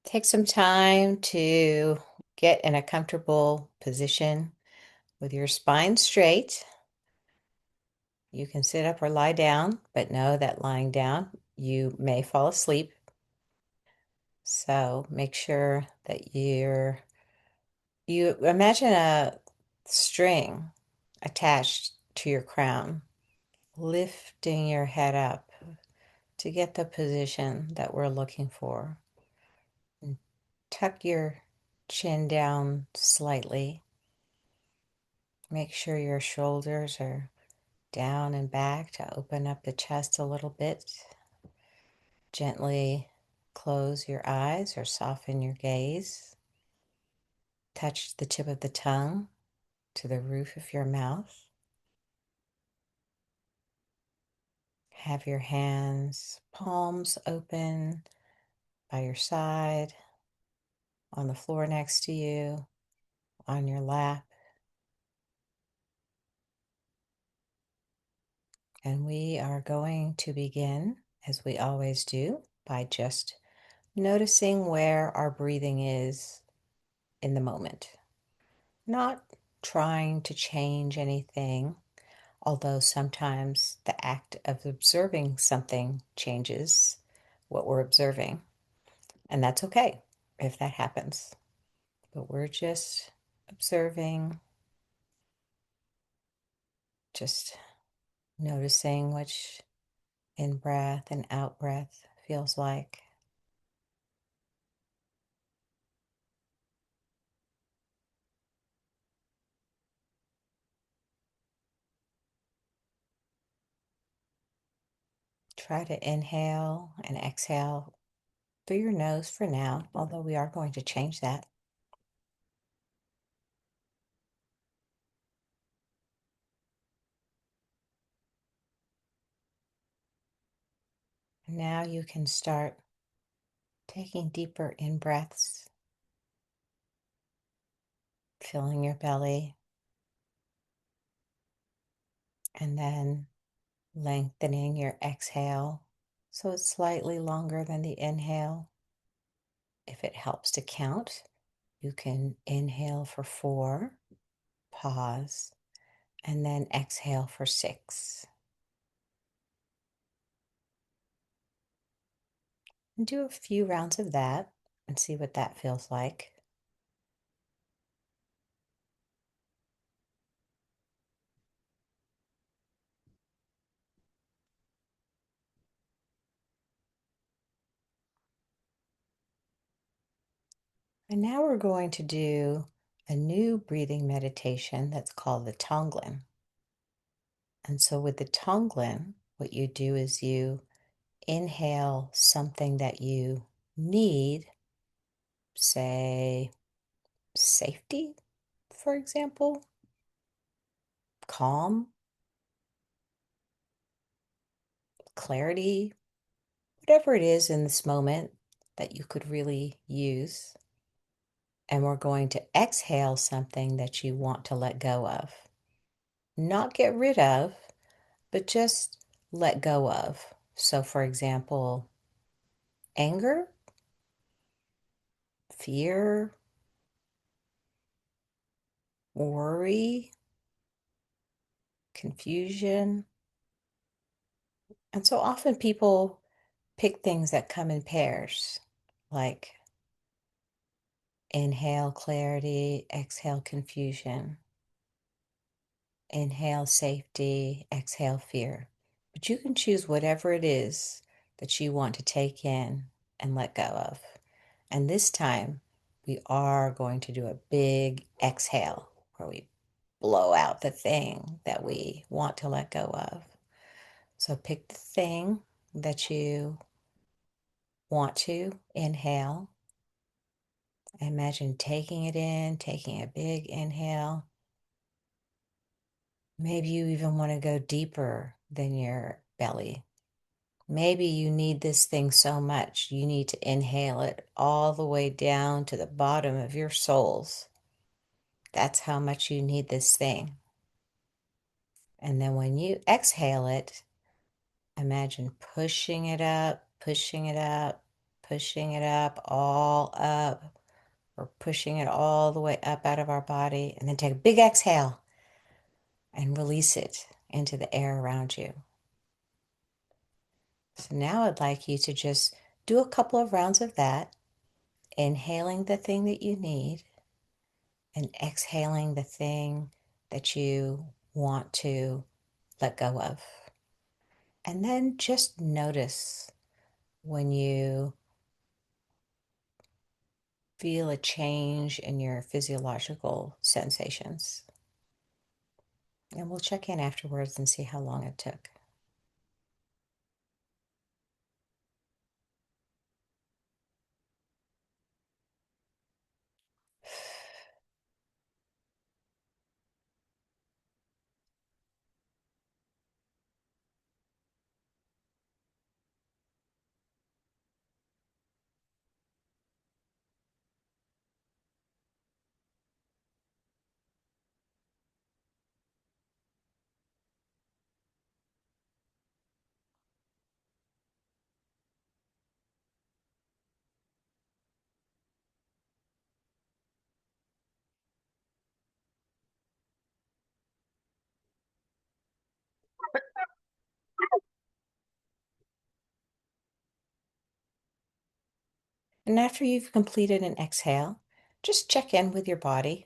Take some time to get in a comfortable position with your spine straight. You can sit up or lie down, but know that lying down, you may fall asleep. So make sure that you imagine a string attached to your crown, lifting your head up to get the position that we're looking for. And tuck your chin down slightly. Make sure your shoulders are down and back to open up the chest a little bit. Gently close your eyes or soften your gaze. Touch the tip of the tongue to the roof of your mouth. Have your hands, palms open by your side, on the floor next to you, on your lap. And we are going to begin, as we always do, by just noticing where our breathing is in the moment. Not trying to change anything, although sometimes the act of observing something changes what we're observing. And that's okay if that happens. But we're just observing, just noticing which in breath and out breath feels like. Try to inhale and exhale through your nose for now, although we are going to change that. Now you can start taking deeper in breaths, filling your belly, and then lengthening your exhale so it's slightly longer than the inhale. If it helps to count, you can inhale for 4, pause, and then exhale for 6. And do a few rounds of that and see what that feels like. And now we're going to do a new breathing meditation that's called the Tonglen. And so with the Tonglen, what you do is you inhale something that you need, say safety, for example, calm, clarity, whatever it is in this moment that you could really use. And we're going to exhale something that you want to let go of. Not get rid of, but just let go of. So, for example, anger, fear, worry, confusion. And so often people pick things that come in pairs, like inhale clarity, exhale confusion, inhale safety, exhale fear. But you can choose whatever it is that you want to take in and let go of. And this time, we are going to do a big exhale where we blow out the thing that we want to let go of. So pick the thing that you want to inhale. Imagine taking it in, taking a big inhale. Maybe you even want to go deeper than your belly. Maybe you need this thing so much, you need to inhale it all the way down to the bottom of your soles. That's how much you need this thing. And then when you exhale it, imagine pushing it up, pushing it up, pushing it up, all up. We're pushing it all the way up out of our body. And then take a big exhale and release it into the air around you. So now I'd like you to just do a couple of rounds of that, inhaling the thing that you need and exhaling the thing that you want to let go of. And then just notice when you feel a change in your physiological sensations. And we'll check in afterwards and see how long it took. And after you've completed an exhale, just check in with your body.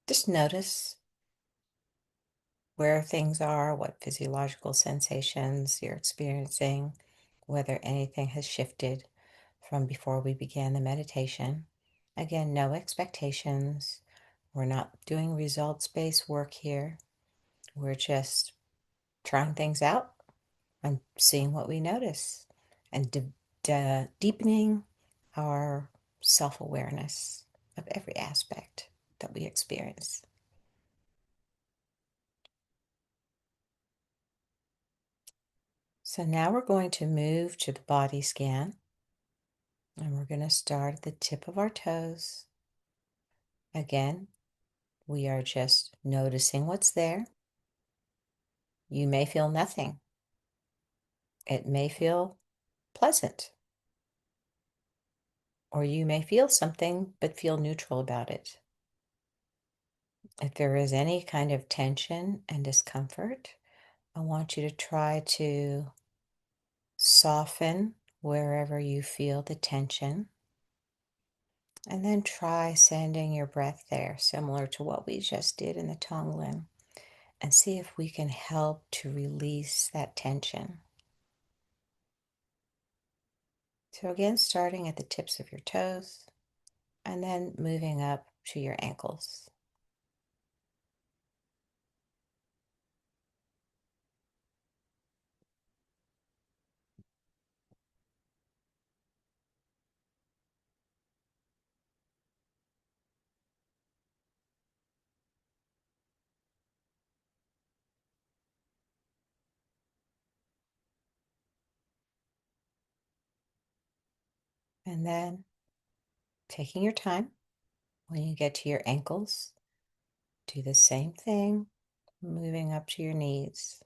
Just notice where things are, what physiological sensations you're experiencing, whether anything has shifted from before we began the meditation. Again, no expectations. We're not doing results-based work here. We're just trying things out and seeing what we notice and deepening our self-awareness of every aspect that we experience. So now we're going to move to the body scan, and we're going to start at the tip of our toes. Again, we are just noticing what's there. You may feel nothing. It may feel pleasant, or you may feel something but feel neutral about it. If there is any kind of tension and discomfort, I want you to try to soften wherever you feel the tension, and then try sending your breath there, similar to what we just did in the Tonglen, and see if we can help to release that tension. So again, starting at the tips of your toes and then moving up to your ankles. And then taking your time, when you get to your ankles, do the same thing, moving up to your knees.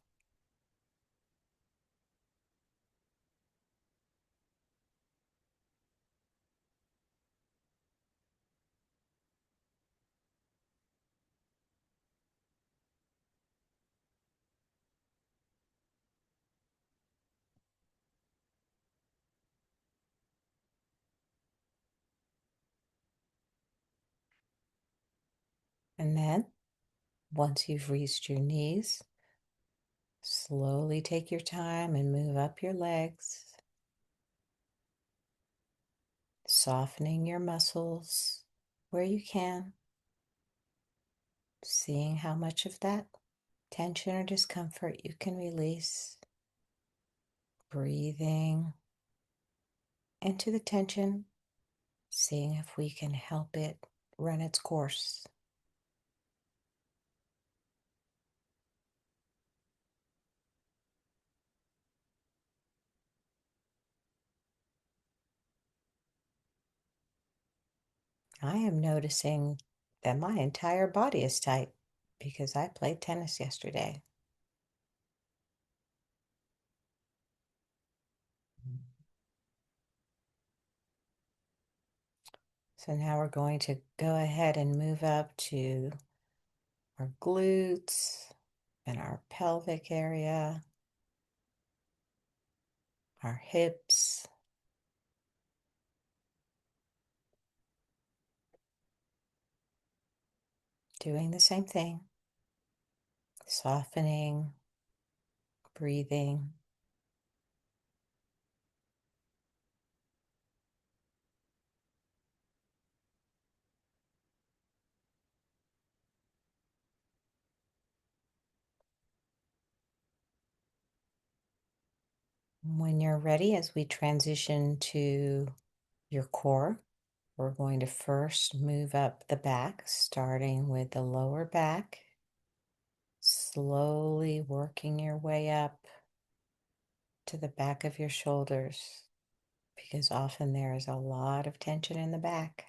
And then once you've reached your knees, slowly take your time and move up your legs, softening your muscles where you can, seeing how much of that tension or discomfort you can release, breathing into the tension, seeing if we can help it run its course. I am noticing that my entire body is tight because I played tennis yesterday. So now we're going to go ahead and move up to our glutes and our pelvic area, our hips. Doing the same thing, softening, breathing. When you're ready, as we transition to your core, we're going to first move up the back, starting with the lower back, slowly working your way up to the back of your shoulders, because often there is a lot of tension in the back.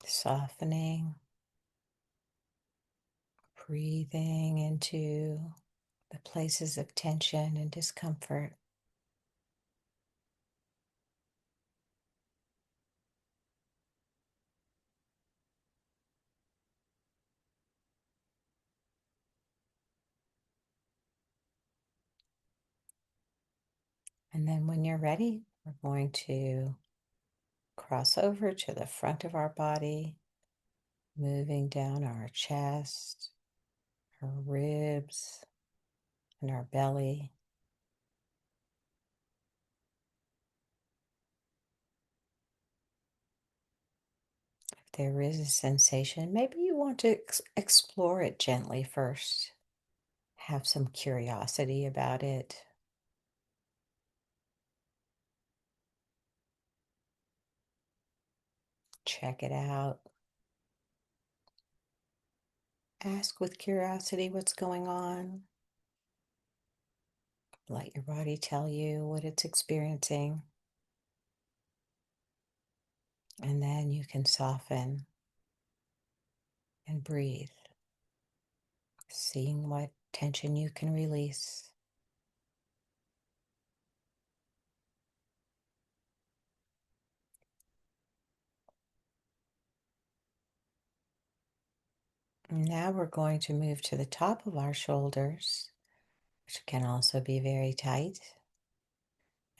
Softening, breathing into the places of tension and discomfort. And then when you're ready, we're going to cross over to the front of our body, moving down our chest, our ribs, and our belly. If there is a sensation, maybe you want to explore it gently first. Have some curiosity about it. Check it out. Ask with curiosity what's going on. Let your body tell you what it's experiencing. And then you can soften and breathe, seeing what tension you can release. Now we're going to move to the top of our shoulders, which can also be very tight.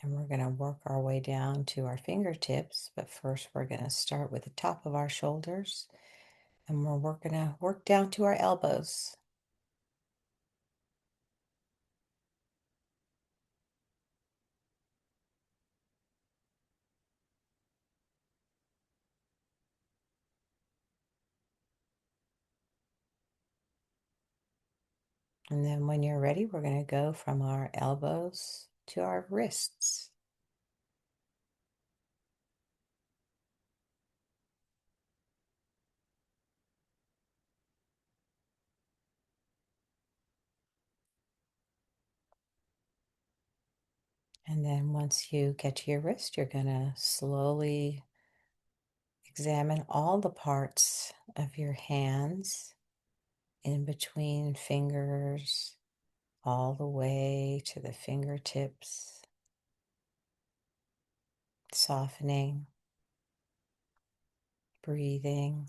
And we're going to work our way down to our fingertips, but first we're going to start with the top of our shoulders, and we're going to work down to our elbows. And then when you're ready, we're going to go from our elbows to our wrists. And then once you get to your wrist, you're going to slowly examine all the parts of your hands in between fingers, all the way to the fingertips, softening, breathing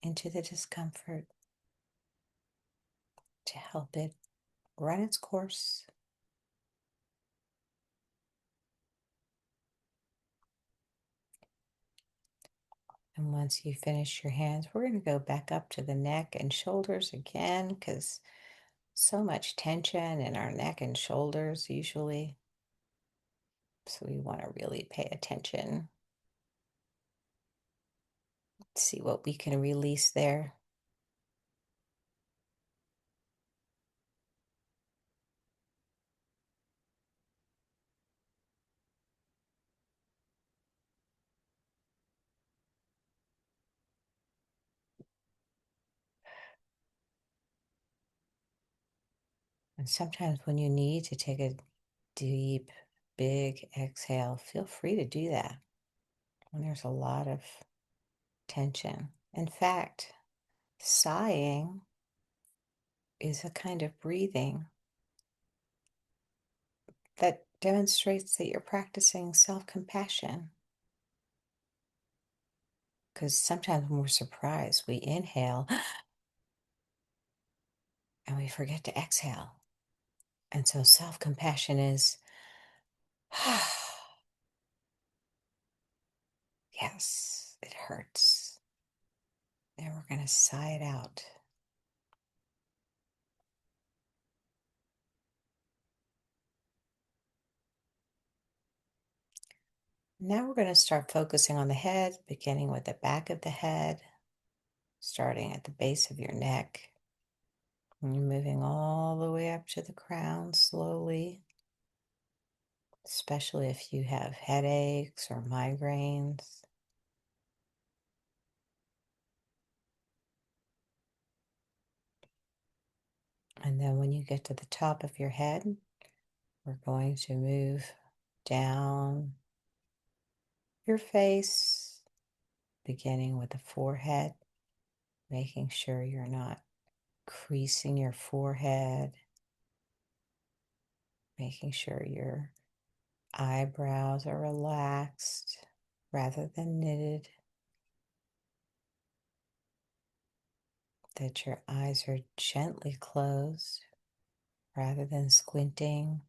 into the discomfort to help it run its course. And once you finish your hands, we're going to go back up to the neck and shoulders again, because so much tension in our neck and shoulders usually. So we want to really pay attention, see what we can release there. And sometimes when you need to take a deep big exhale. Feel free to do that when there's a lot of tension. In fact, sighing is a kind of breathing that demonstrates that you're practicing self compassion. Because sometimes when we're surprised, we inhale and we forget to exhale. And so self compassion is, yes, it hurts. And we're going to sigh it out. Now we're going to start focusing on the head, beginning with the back of the head, starting at the base of your neck, and you're moving all the way up to the crown slowly, especially if you have headaches or migraines. And then when you get to the top of your head, we're going to move down your face, beginning with the forehead, making sure you're not creasing your forehead, making sure your eyebrows are relaxed rather than knitted, that your eyes are gently closed rather than squinting,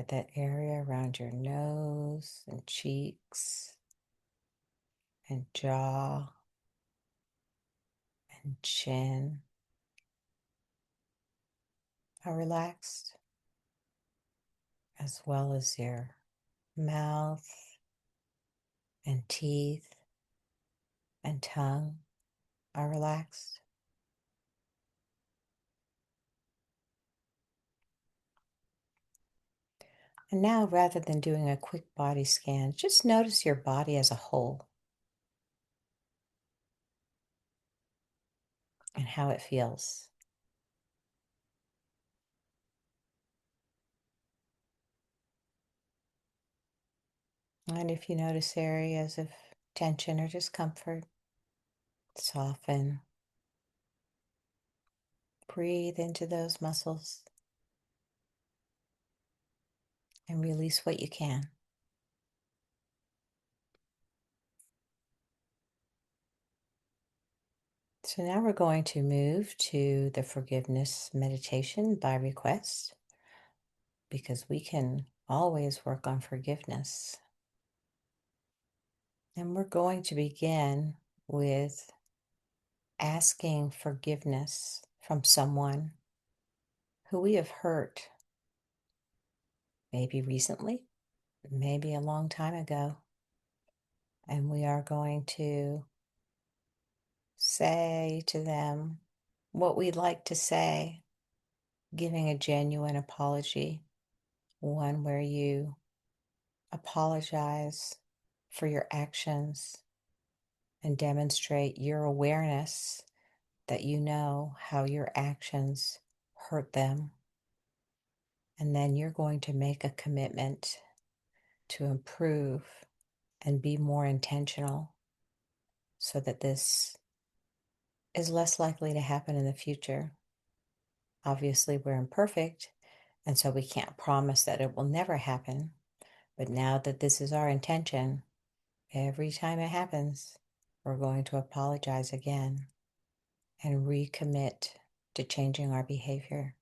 that area around your nose and cheeks and jaw and chin are relaxed, as well as your mouth and teeth and tongue are relaxed. And now, rather than doing a quick body scan, just notice your body as a whole and how it feels. And if you notice areas of tension or discomfort, soften. Breathe into those muscles and release what you can. So now we're going to move to the forgiveness meditation by request, because we can always work on forgiveness. And we're going to begin with asking forgiveness from someone who we have hurt, maybe recently, maybe a long time ago. And we are going to say to them what we'd like to say, giving a genuine apology, one where you apologize for your actions and demonstrate your awareness that you know how your actions hurt them. And then you're going to make a commitment to improve and be more intentional so that this is less likely to happen in the future. Obviously, we're imperfect, and so we can't promise that it will never happen. But now that this is our intention, every time it happens, we're going to apologize again and recommit to changing our behavior.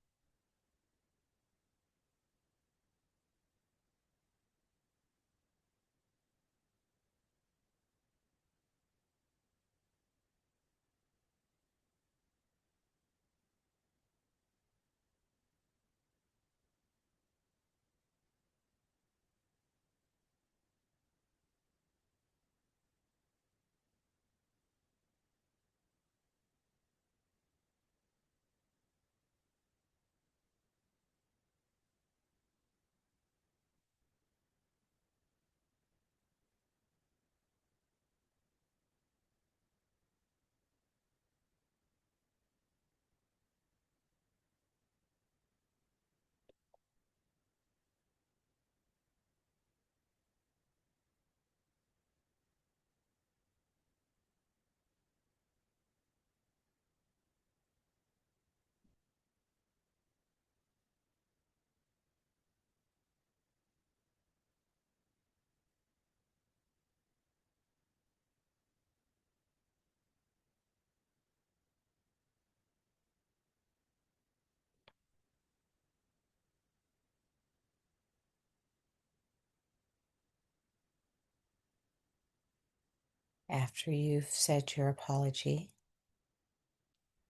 After you've said your apology,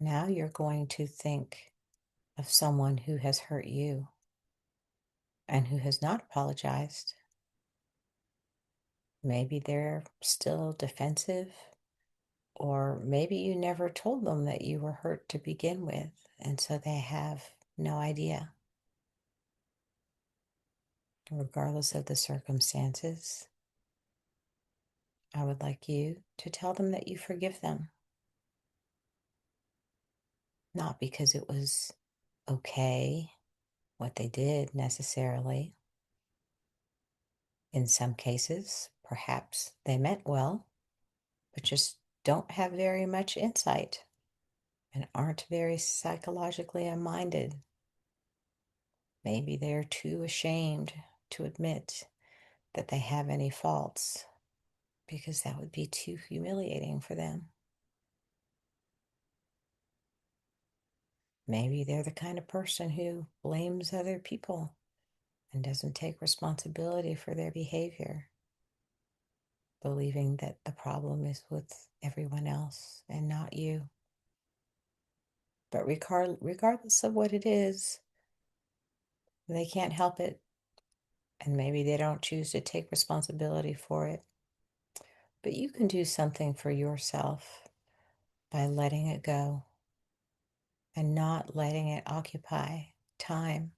now you're going to think of someone who has hurt you and who has not apologized. Maybe they're still defensive, or maybe you never told them that you were hurt to begin with, and so they have no idea. Regardless of the circumstances, I would like you to tell them that you forgive them, not because it was okay what they did necessarily. In some cases, perhaps they meant well, but just don't have very much insight and aren't very psychologically minded. Maybe they're too ashamed to admit that they have any faults because that would be too humiliating for them. Maybe they're the kind of person who blames other people and doesn't take responsibility for their behavior, believing that the problem is with everyone else and not you. But regardless of what it is, they can't help it, and maybe they don't choose to take responsibility for it. But you can do something for yourself by letting it go and not letting it occupy time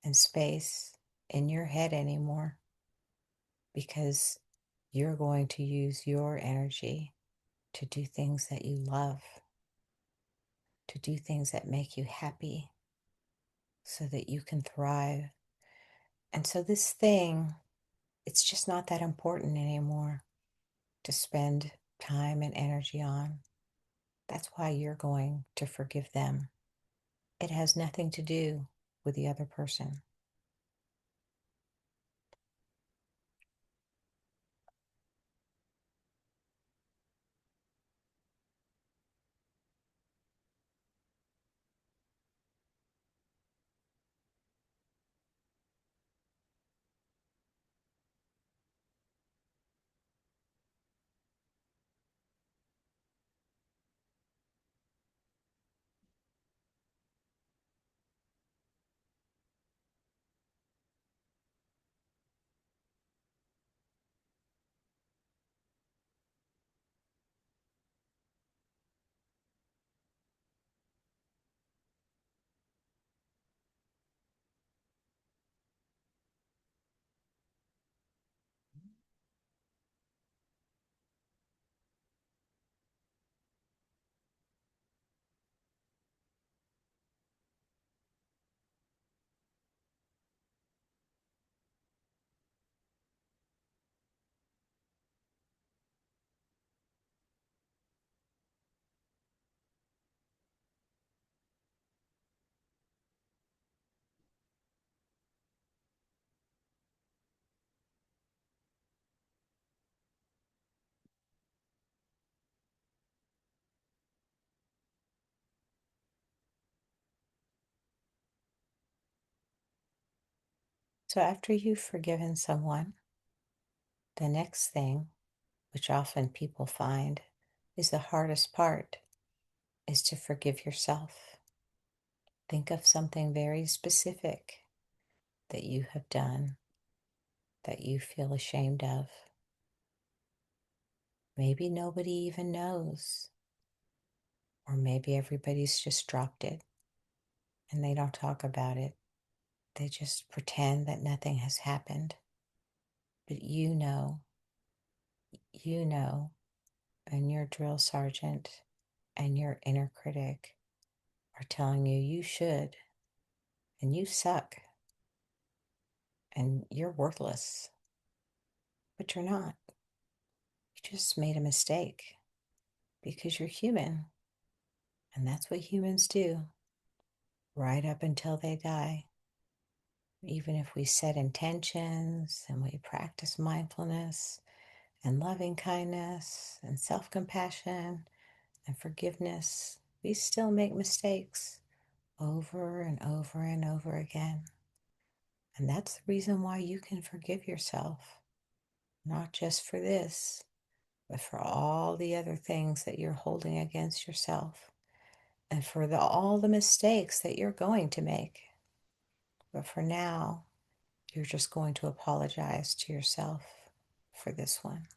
and space in your head anymore, because you're going to use your energy to do things that you love, to do things that make you happy so that you can thrive. And so this thing, it's just not that important anymore to spend time and energy on. That's why you're going to forgive them. It has nothing to do with the other person. So after you've forgiven someone, the next thing, which often people find is the hardest part, is to forgive yourself. Think of something very specific that you have done that you feel ashamed of. Maybe nobody even knows, or maybe everybody's just dropped it and they don't talk about it. They just pretend that nothing has happened. But you know, and your drill sergeant and your inner critic are telling you you should, and you suck, and you're worthless. But you're not. You just made a mistake because you're human, and that's what humans do right up until they die. Even if we set intentions and we practice mindfulness and loving kindness and self compassion and forgiveness, we still make mistakes over and over and over again. And that's the reason why you can forgive yourself, not just for this, but for all the other things that you're holding against yourself, and for all the mistakes that you're going to make. But for now, you're just going to apologize to yourself for this one.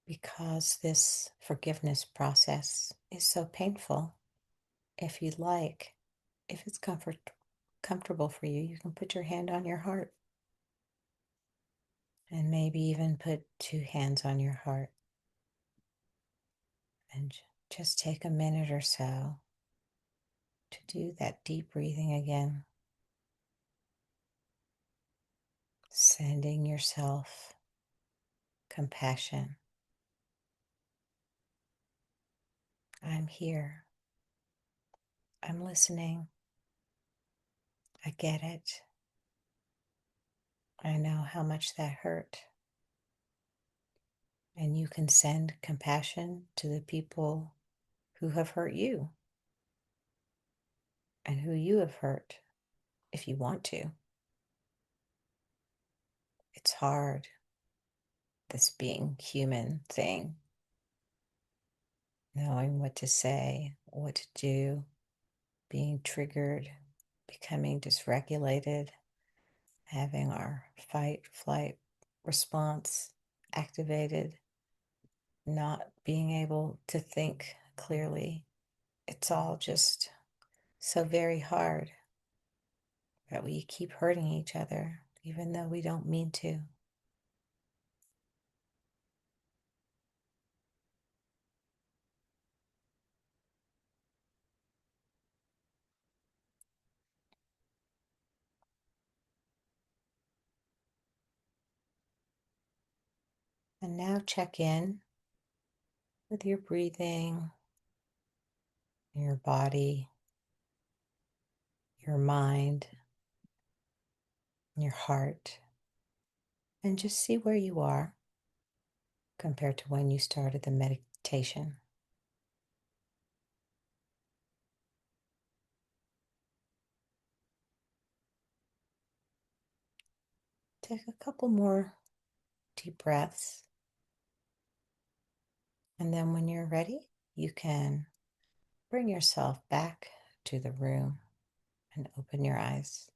Because this forgiveness process is so painful, if you'd like, if it's comfortable for you, you can put your hand on your heart and maybe even put two hands on your heart and just take a minute or so to do that deep breathing again, sending yourself compassion. I'm here. I'm listening. I get it. I know how much that hurt. And you can send compassion to the people who have hurt you and who you have hurt if you want to. It's hard, this being human thing, knowing what to say, what to do, being triggered, becoming dysregulated, having our fight, flight response activated, not being able to think clearly. It's all just so very hard that we keep hurting each other, even though we don't mean to. And now check in with your breathing, your body, your mind, your heart, and just see where you are compared to when you started the meditation. Take a couple more deep breaths, and then when you're ready, you can bring yourself back to the room and open your eyes.